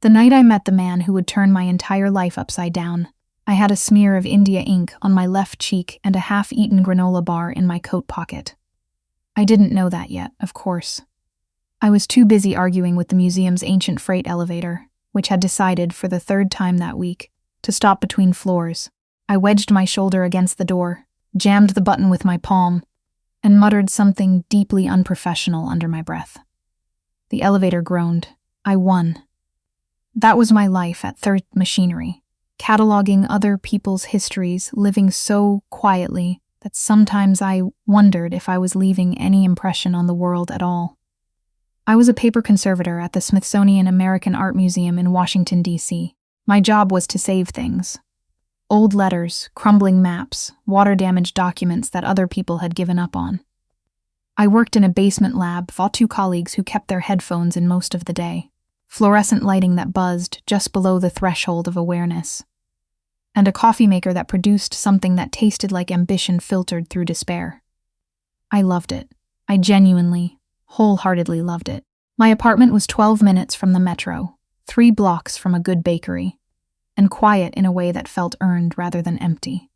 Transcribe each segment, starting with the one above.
The night I met the man who would turn my entire life upside down, I had a smear of India ink on my left cheek and a half-eaten granola bar in my coat pocket. I didn't know that yet, of course. I was too busy arguing with the museum's ancient freight elevator, which had decided, for the third time that week, to stop between floors. I wedged my shoulder against the door, jammed the button with my palm, and muttered something deeply unprofessional under my breath. The elevator groaned. I won. That was my life at Third Machinery, cataloging other people's histories, living so quietly that sometimes I wondered if I was leaving any impression on the world at all. I was a paper conservator at the Smithsonian American Art Museum in Washington, D.C. My job was to save things. Old letters, crumbling maps, water-damaged documents that other people had given up on. I worked in a basement lab, fought two colleagues who kept their headphones in most of the day, fluorescent lighting that buzzed just below the threshold of awareness, and a coffee maker that produced something that tasted like ambition filtered through despair. I loved it. I genuinely, wholeheartedly loved it. My apartment was 12 minutes from the metro, 3 blocks from a good bakery, and quiet in a way that felt earned rather than empty.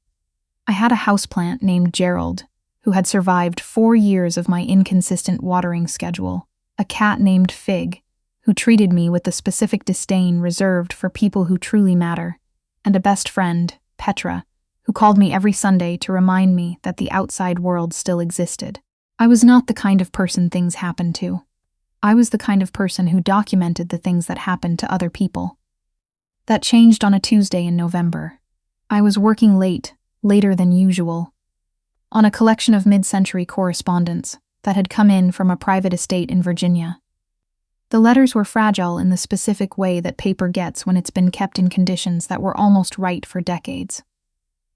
I had a houseplant named Gerald, who had survived 4 years of my inconsistent watering schedule, a cat named Fig, who treated me with the specific disdain reserved for people who truly matter, and a best friend, Petra, who called me every Sunday to remind me that the outside world still existed. I was not the kind of person things happened to. I was the kind of person who documented the things that happened to other people. That changed on a Tuesday in November. I was working late, later than usual, on a collection of mid-century correspondence that had come in from a private estate in Virginia. The letters were fragile in the specific way that paper gets when it's been kept in conditions that were almost right for decades.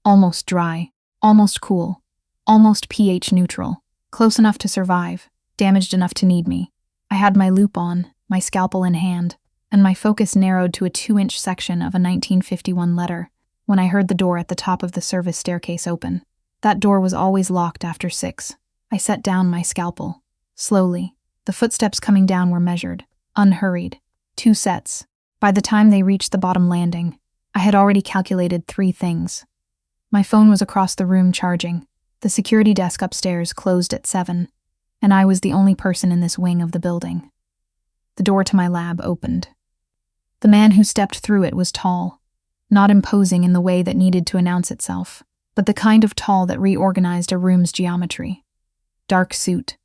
Almost dry, almost cool, almost pH neutral, close enough to survive, damaged enough to need me. I had my loupe on, my scalpel in hand, and my focus narrowed to a 2-inch section of a 1951 letter when I heard the door at the top of the service staircase open. That door was always locked after 6. I set down my scalpel. Slowly, the footsteps coming down were measured, unhurried. 2 sets. By the time they reached the bottom landing, I had already calculated 3 things. My phone was across the room charging. The security desk upstairs closed at 7, and I was the only person in this wing of the building. The door to my lab opened. The man who stepped through it was tall, not imposing in the way that needed to announce itself, but the kind of tall that reorganized a room's geometry. Dark suit,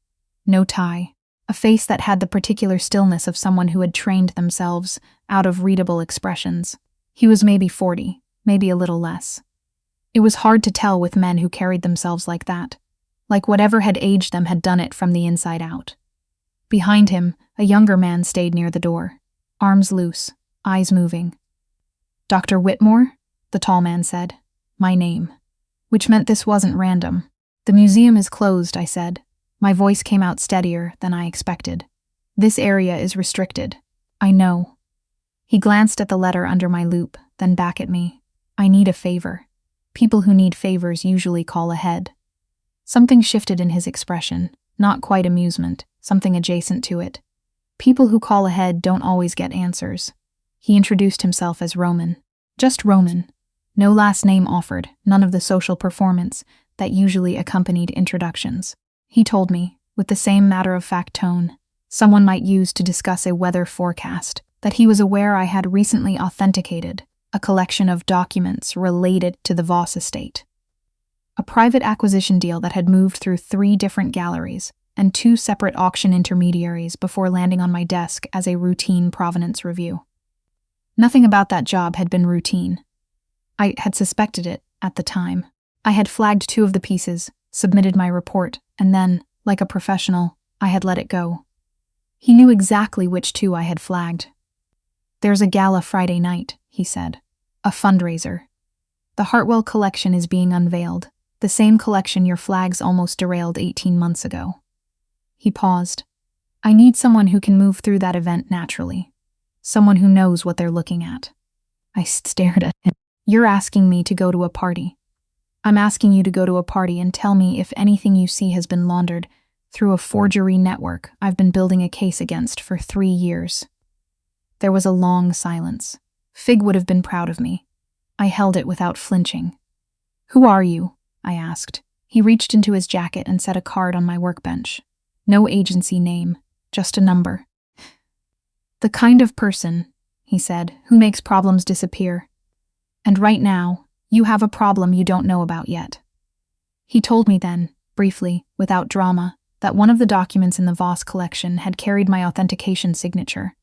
no tie, a face that had the particular stillness of someone who had trained themselves out of readable expressions. He was maybe 40, maybe a little less. It was hard to tell with men who carried themselves like that, like whatever had aged them had done it from the inside out. Behind him, a younger man stayed near the door, arms loose, eyes moving. "Dr. Whitmore?" the tall man said. My name. Which meant this wasn't random. "The museum is closed," I said. My voice came out steadier than I expected. "This area is restricted." "I know." He glanced at the letter under my loupe, then back at me. "I need a favor." People who need favors usually call ahead. Something shifted in his expression, not quite amusement, something adjacent to it. People who call ahead don't always get answers. He introduced himself as Roman. Just Roman. No last name offered, none of the social performance that usually accompanied introductions. He told me, with the same matter-of-fact tone someone might use to discuss a weather forecast, that he was aware I had recently authenticated a collection of documents related to the Voss estate. A private acquisition deal that had moved through 3 different galleries and 2 separate auction intermediaries before landing on my desk as a routine provenance review. Nothing about that job had been routine. I had suspected it at the time. I had flagged 2 of the pieces, submitted my report, and then, like a professional, I had let it go. He knew exactly which 2 I had flagged. "There's a gala Friday night," he said. "A fundraiser. The Hartwell collection is being unveiled, the same collection your flags almost derailed 18 months ago." He paused. "I need someone who can move through that event naturally. Someone who knows what they're looking at." I stared at him. "You're asking me to go to a party. I'm asking you to go to a party and tell me if anything you see has been laundered through a forgery network I've been building a case against for 3 years. There was a long silence. Fig would have been proud of me. I held it without flinching. "Who are you?" I asked. He reached into his jacket and set a card on my workbench. No agency name, just a number. "The kind of person," he said, "who makes problems disappear. And right now, you have a problem you don't know about yet." He told me then, briefly, without drama, that one of the documents in the Voss collection had carried my authentication signature,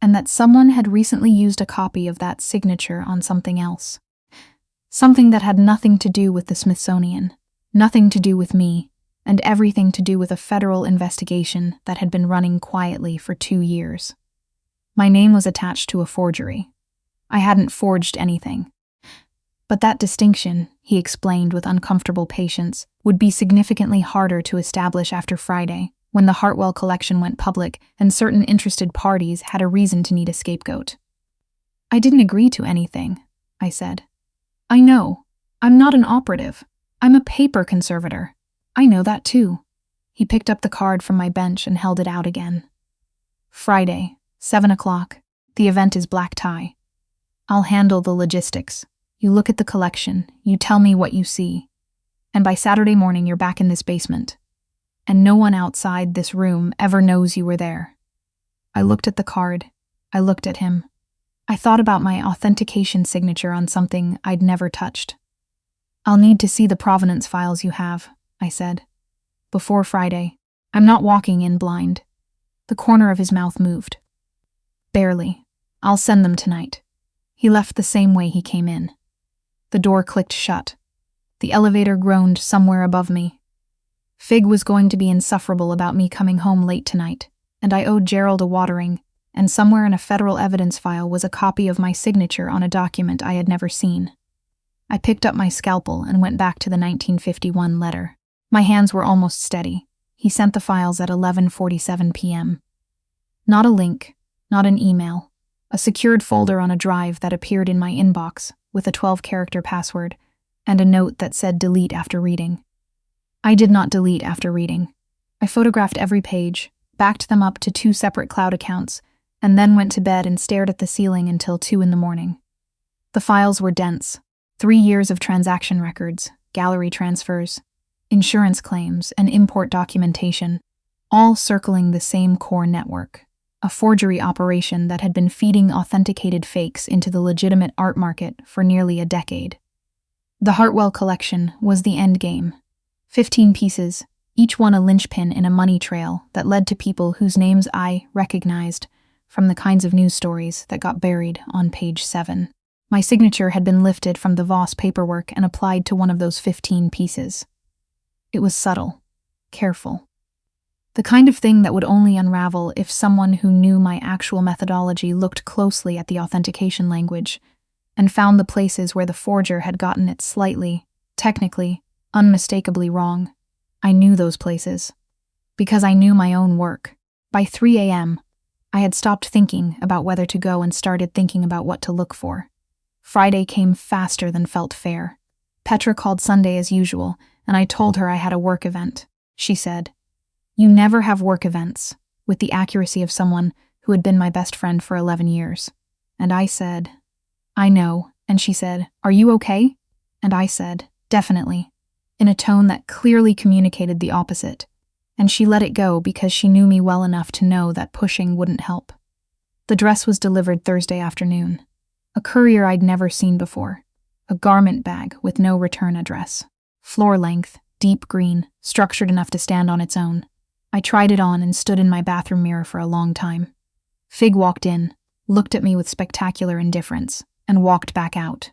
and that someone had recently used a copy of that signature on something else. Something that had nothing to do with the Smithsonian, nothing to do with me, and everything to do with a federal investigation that had been running quietly for 2 years. My name was attached to a forgery. I hadn't forged anything. But that distinction, he explained with uncomfortable patience, would be significantly harder to establish after Friday, when the Hartwell collection went public and certain interested parties had a reason to need a scapegoat. "I didn't agree to anything," I said. "I know. I'm not an operative. I'm a paper conservator. I know that too." He picked up the card from my bench and held it out again. "Friday, 7 o'clock. The event is black tie. I'll handle the logistics. You look at the collection, you tell me what you see. And by Saturday morning you're back in this basement. And no one outside this room ever knows you were there." I looked at the card. I looked at him. I thought about my authentication signature on something I'd never touched. "I'll need to see the provenance files you have," I said. "Before Friday. I'm not walking in blind." The corner of his mouth moved. "Barely. I'll send them tonight." He left the same way he came in. The door clicked shut. The elevator groaned somewhere above me. Fig was going to be insufferable about me coming home late tonight, and I owed Gerald a watering, and somewhere in a federal evidence file was a copy of my signature on a document I had never seen. I picked up my scalpel and went back to the 1951 letter. My hands were almost steady. He sent the files at 11:47 p.m. Not a link, not an email. A secured folder on a drive that appeared in my inbox with a 12-character password and a note that said delete after reading. I did not delete after reading. I photographed every page, backed them up to 2 separate cloud accounts, and then went to bed and stared at the ceiling until 2 in the morning. The files were dense. 3 years of transaction records, gallery transfers, insurance claims, and import documentation, all circling the same core network. A forgery operation that had been feeding authenticated fakes into the legitimate art market for nearly a decade. The Hartwell collection was the end game. 15 pieces, each one a linchpin in a money trail that led to people whose names I recognized from the kinds of news stories that got buried on page 7. My signature had been lifted from the Voss paperwork and applied to one of those 15 pieces. It was subtle, careful. The kind of thing that would only unravel if someone who knew my actual methodology looked closely at the authentication language and found the places where the forger had gotten it slightly, technically, unmistakably wrong. I knew those places. Because I knew my own work. By 3 a.m., I had stopped thinking about whether to go and started thinking about what to look for. Friday came faster than felt fair. Petra called Sunday as usual, and I told her I had a work event. She said, "You never have work events," with the accuracy of someone who had been my best friend for 11 years. And I said, "I know." And she said, "Are you okay?" And I said, "Definitely," in a tone that clearly communicated the opposite. And she let it go because she knew me well enough to know that pushing wouldn't help. The dress was delivered Thursday afternoon. A courier I'd never seen before. A garment bag with no return address. Floor length, deep green, structured enough to stand on its own. I tried it on and stood in my bathroom mirror for a long time. Fig walked in, looked at me with spectacular indifference, and walked back out.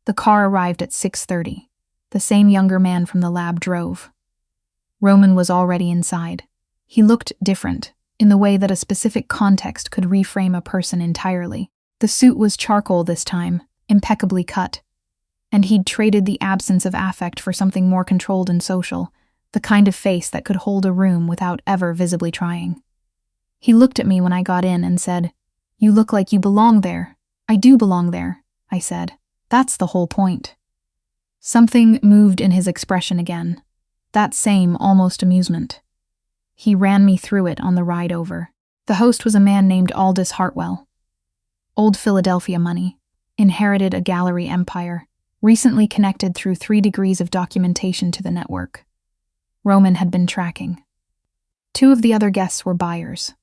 The car arrived at 6:30. The same younger man from the lab drove. Roman was already inside. He looked different, in the way that a specific context could reframe a person entirely. The suit was charcoal this time, impeccably cut. And he'd traded the absence of affect for something more controlled and social, the kind of face that could hold a room without ever visibly trying. He looked at me when I got in and said, "You look like you belong there." "I do belong there," I said. "That's the whole point." Something moved in his expression again. That same almost amusement. He ran me through it on the ride over. The host was a man named Aldous Hartwell. Old Philadelphia money. Inherited a gallery empire. Recently connected through 3 degrees of documentation to the network. Roman had been tracking. 2 of the other guests were buyers.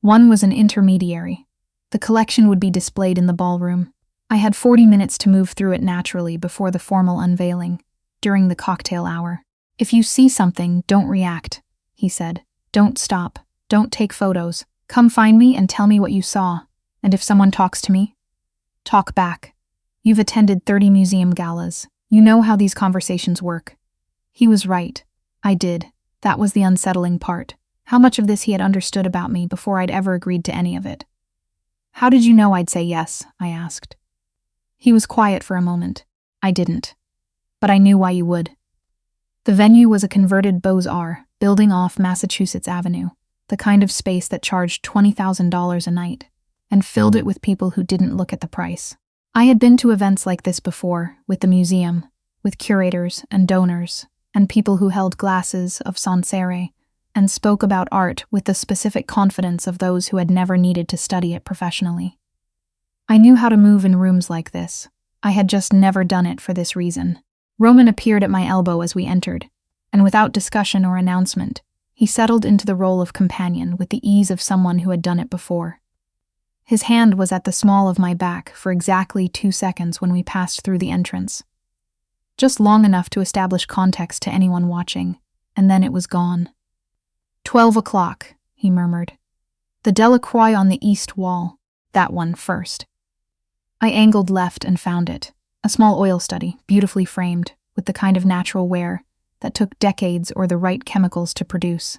One was an intermediary. The collection would be displayed in the ballroom. I had 40 minutes to move through it naturally before the formal unveiling, during the cocktail hour. If you see something, don't react, he said. Don't stop. Don't take photos. Come find me and tell me what you saw. And if someone talks to me, talk back. You've attended 30 museum galas. You know how these conversations work. He was right. I did. That was the unsettling part. How much of this he had understood about me before I'd ever agreed to any of it. How did you know I'd say yes? I asked. He was quiet for a moment. I didn't. But I knew why you would. The venue was a converted Beaux-Arts building off Massachusetts Avenue, the kind of space that charged $20,000 a night, and filled it with people who didn't look at the price. I had been to events like this before, with the museum, with curators and donors, and people who held glasses of Sancerre and spoke about art with the specific confidence of those who had never needed to study it professionally. I knew how to move in rooms like this. I had just never done it for this reason. Roman appeared at my elbow as we entered, and without discussion or announcement, he settled into the role of companion with the ease of someone who had done it before. His hand was at the small of my back for exactly 2 seconds when we passed through the entrance. Just long enough to establish context to anyone watching, and then it was gone. 12 o'clock, he murmured. The Delacroix on the east wall, that one first. I angled left and found it, a small oil study, beautifully framed, with the kind of natural wear that took decades or the right chemicals to produce.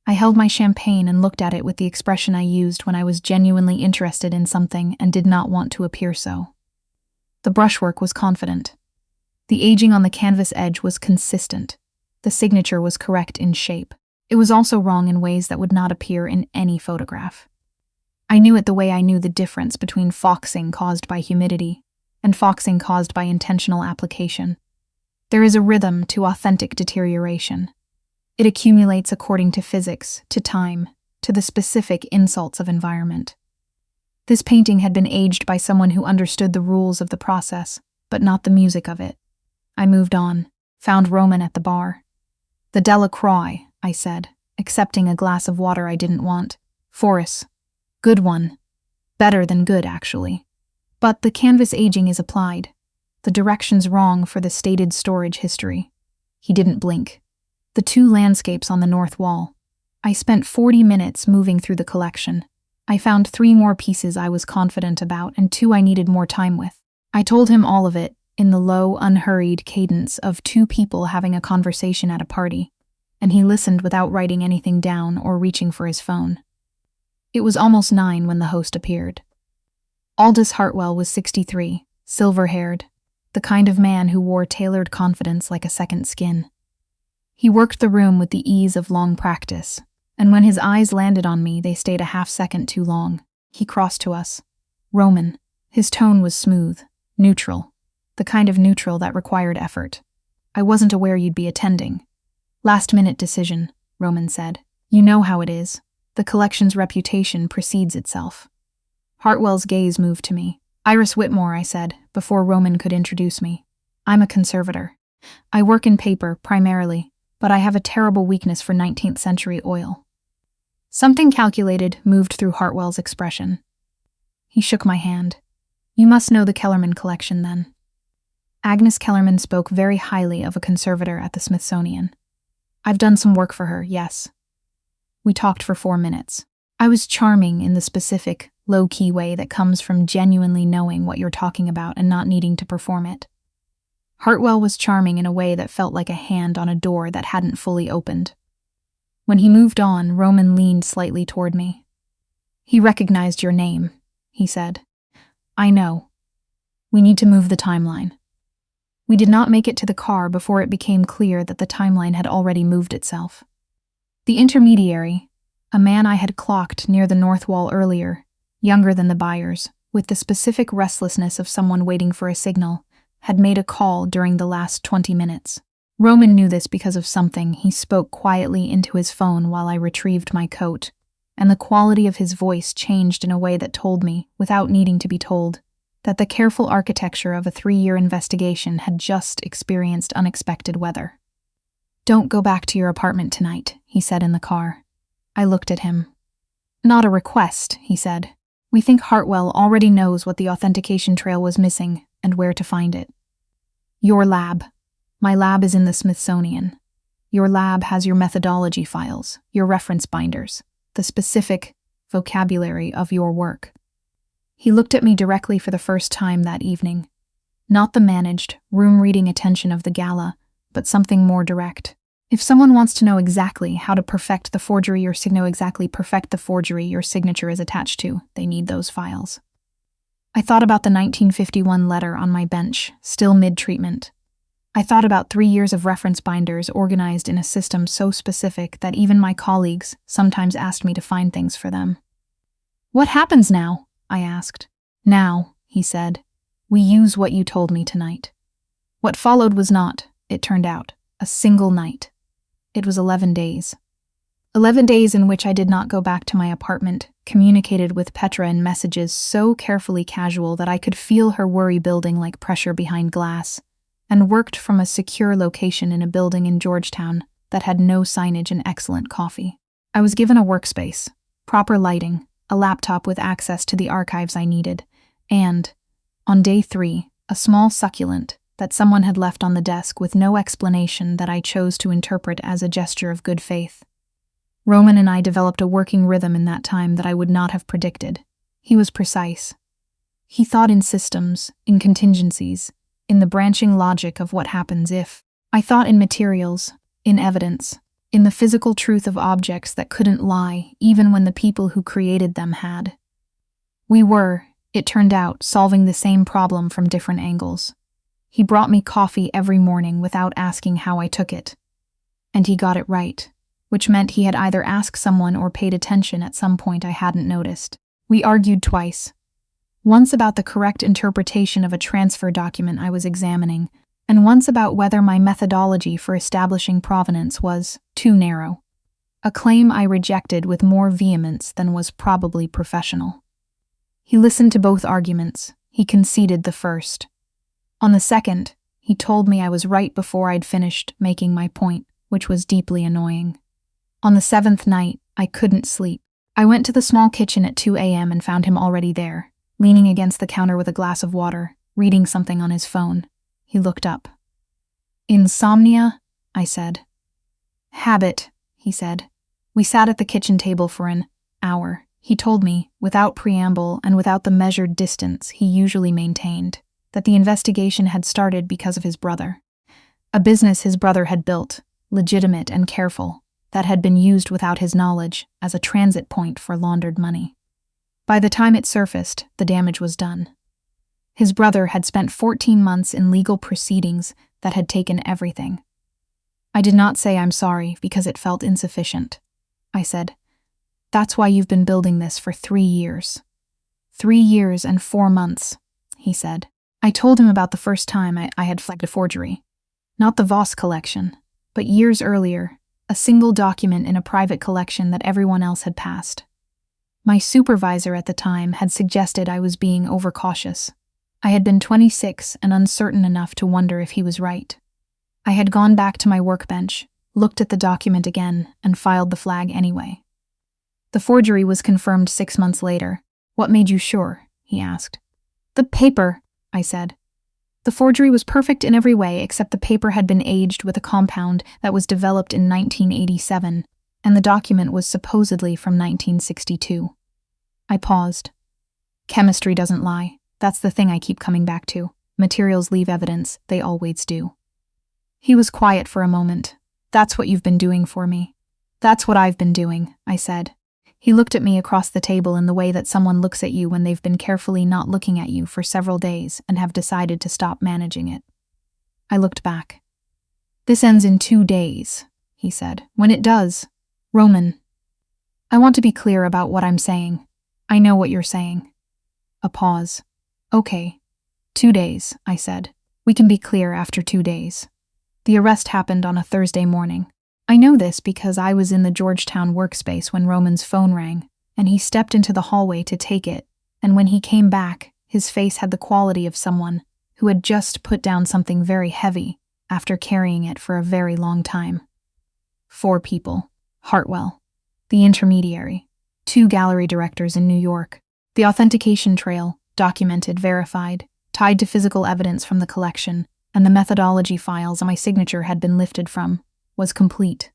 I held my champagne and looked at it with the expression I used when I was genuinely interested in something and did not want to appear so. The brushwork was confident. The aging on the canvas edge was consistent. The signature was correct in shape. It was also wrong in ways that would not appear in any photograph. I knew it the way I knew the difference between foxing caused by humidity and foxing caused by intentional application. There is a rhythm to authentic deterioration. It accumulates according to physics, to time, to the specific insults of environment. This painting had been aged by someone who understood the rules of the process, but not the music of it. I moved on, found Roman at the bar. The Delacroix, I said, accepting a glass of water I didn't want. Forrest. Good one. Better than good, actually. But the canvas aging is applied. The direction's wrong for the stated storage history. He didn't blink. The 2 landscapes on the north wall. I spent 40 minutes moving through the collection. I found 3 more pieces I was confident about and 2 I needed more time with. I told him all of it in the low, unhurried cadence of 2 people having a conversation at a party, and he listened without writing anything down or reaching for his phone. It was almost 9 when the host appeared. Aldous Hartwell was 63, silver-haired, the kind of man who wore tailored confidence like a second skin. He worked the room with the ease of long practice, and when his eyes landed on me, they stayed a half-second too long. He crossed to us. Roman. His tone was smooth, neutral, the kind of neutral that required effort. I wasn't aware you'd be attending. Last-minute decision, Roman said. You know how it is. The collection's reputation precedes itself. Hartwell's gaze moved to me. Iris Whitmore, I said, before Roman could introduce me. I'm a conservator. I work in paper, primarily, but I have a terrible weakness for 19th century oil. Something calculated moved through Hartwell's expression. He shook my hand. You must know the Kellerman collection, then. Agnes Kellerman spoke very highly of a conservator at the Smithsonian. I've done some work for her, yes. We talked for 4 minutes. I was charming in the specific, low-key way that comes from genuinely knowing what you're talking about and not needing to perform it. Hartwell was charming in a way that felt like a hand on a door that hadn't fully opened. When he moved on, Roman leaned slightly toward me. He recognized your name, he said. I know. We need to move the timeline. We did not make it to the car before it became clear that the timeline had already moved itself. The intermediary, a man I had clocked near the north wall earlier, younger than the buyers, with the specific restlessness of someone waiting for a signal, had made a call during the last 20 minutes. Roman knew this because of something. He spoke quietly into his phone while I retrieved my coat, and the quality of his voice changed in a way that told me, without needing to be told, that the careful architecture of a 3-year investigation had just experienced unexpected weather. "Don't go back to your apartment tonight," he said in the car. I looked at him. "Not a request," he said. "We think Hartwell already knows what the authentication trail was missing and where to find it. Your lab. My lab is in the Smithsonian. Your lab has your methodology files, your reference binders, the specific vocabulary of your work." He looked at me directly for the first time that evening. Not the managed, room-reading attention of the Gala, but something more direct. If someone wants to know exactly how to perfect the forgery your signature is attached to, they need those files. I thought about the 1951 letter on my bench, still mid-treatment. I thought about 3 years of reference binders organized in a system so specific that even my colleagues sometimes asked me to find things for them. "What happens now?" I asked. "Now," he said, "we use what you told me tonight." What followed was not, it turned out, a single night. It was 11 days. 11 days in which I did not go back to my apartment, communicated with Petra in messages so carefully casual that I could feel her worry building like pressure behind glass, and worked from a secure location in a building in Georgetown that had no signage and excellent coffee. I was given a workspace, proper lighting, a laptop with access to the archives I needed, and, on day 3, a small succulent that someone had left on the desk with no explanation that I chose to interpret as a gesture of good faith. Roman and I developed a working rhythm in that time that I would not have predicted. He was precise. He thought in systems, in contingencies, in the branching logic of what happens if. I thought in materials, in evidence, in the physical truth of objects that couldn't lie even when the people who created them had. We were, it turned out, solving the same problem from different angles. He brought me coffee every morning without asking how I took it. And he got it right, which meant he had either asked someone or paid attention at some point I hadn't noticed. We argued twice. Once about the correct interpretation of a transfer document I was examining, and once about whether my methodology for establishing provenance was too narrow. A claim I rejected with more vehemence than was probably professional. He listened to both arguments. He conceded the first. On the second, he told me I was right before I'd finished making my point, which was deeply annoying. On the 7th night, I couldn't sleep. I went to the small kitchen at 2 a.m. and found him already there, leaning against the counter with a glass of water, reading something on his phone. He looked up. "Insomnia?" I said. "Habit," he said. We sat at the kitchen table for an hour. He told me, without preamble and without the measured distance he usually maintained, that the investigation had started because of his brother. A business his brother had built, legitimate and careful, that had been used without his knowledge as a transit point for laundered money. By the time it surfaced, the damage was done. His brother had spent 14 months in legal proceedings that had taken everything. I did not say I'm sorry because it felt insufficient. I said, "That's why you've been building this for 3 years. 3 years and 4 months, he said. I told him about the first time I had flagged a forgery. Not the Voss collection, but years earlier, a single document in a private collection that everyone else had passed. My supervisor at the time had suggested I was being overcautious. I had been 26 and uncertain enough to wonder if he was right. I had gone back to my workbench, looked at the document again, and filed the flag anyway. The forgery was confirmed 6 months later. "What made you sure?" he asked. "The paper," I said. The forgery was perfect in every way except the paper had been aged with a compound that was developed in 1987, and the document was supposedly from 1962. I paused. Chemistry doesn't lie. That's the thing I keep coming back to. Materials leave evidence. They always do. He was quiet for a moment. "That's what you've been doing for me." "That's what I've been doing," I said. He looked at me across the table in the way that someone looks at you when they've been carefully not looking at you for several days and have decided to stop managing it. I looked back. "This ends in 2 days," he said. "When it does, Roman, I want to be clear about what I'm saying. I know what you're saying." A pause. "Okay. 2 days," I said. "We can be clear after 2 days. The arrest happened on a Thursday morning. I know this because I was in the Georgetown workspace when Roman's phone rang, and he stepped into the hallway to take it, and when he came back, his face had the quality of someone who had just put down something very heavy after carrying it for a very long time. 4 people. Hartwell, the intermediary, 2 gallery directors in New York, the authentication trail, documented, verified, tied to physical evidence from the collection, and the methodology files my signature had been lifted from, was complete.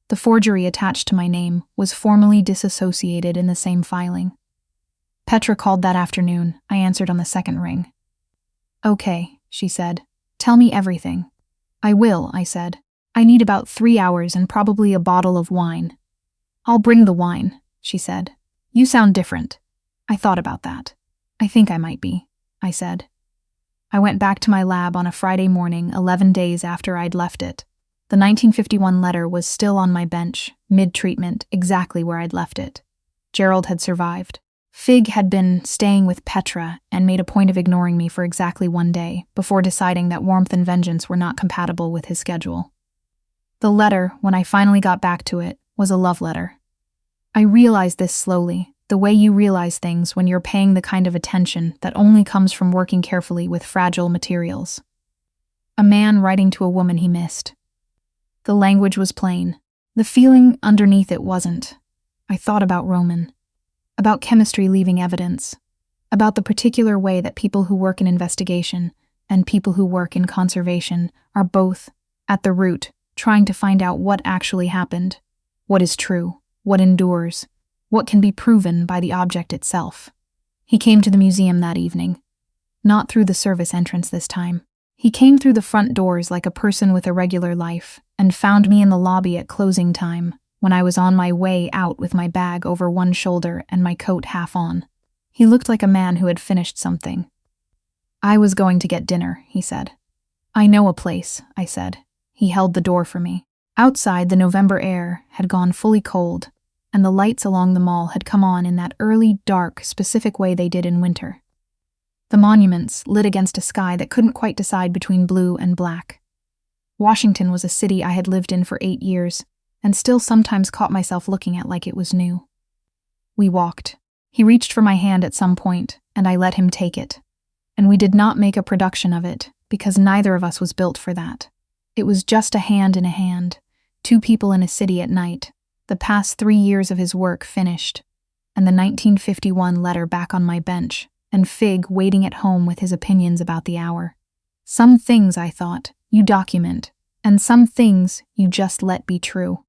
The forgery attached to my name was formally disassociated in the same filing. Petra called that afternoon. I answered on the second ring. "Okay," she said. "Tell me everything." "I will," I said. "I need about 3 hours and probably a bottle of wine." "I'll bring the wine," she said. "You sound different." I thought about that. "I think I might be," I said. I went back to my lab on a Friday morning, 11 days after I'd left it. The 1951 letter was still on my bench, mid-treatment, exactly where I'd left it. Gerald had survived. Fig had been staying with Petra and made a point of ignoring me for exactly 1 day, before deciding that warmth and vengeance were not compatible with his schedule. The letter, when I finally got back to it, was a love letter. I realized this slowly, the way you realize things when you're paying the kind of attention that only comes from working carefully with fragile materials. A man writing to a woman he missed. The language was plain. The feeling underneath it wasn't. I thought about Roman, about chemistry leaving evidence, about the particular way that people who work in investigation and people who work in conservation are both, at the root, trying to find out what actually happened, what is true, what endures, what can be proven by the object itself. He came to the museum that evening. Not through the service entrance this time. He came through the front doors like a person with a regular life, and found me in the lobby at closing time, when I was on my way out with my bag over one shoulder and my coat half on. He looked like a man who had finished something. "I was going to get dinner," he said. "I know a place," I said. He held the door for me. Outside, the November air had gone fully cold, and the lights along the mall had come on in that early, dark, specific way they did in winter. The monuments lit against a sky that couldn't quite decide between blue and black. Washington was a city I had lived in for 8 years, and still sometimes caught myself looking at like it was new. We walked. He reached for my hand at some point, and I let him take it. And we did not make a production of it, because neither of us was built for that. It was just a hand in a hand, 2 people in a city at night, the past 3 years of his work finished, and the 1951 letter back on my bench, and Fig waiting at home with his opinions about the hour. Some things, I thought, you document, and some things you just let be true.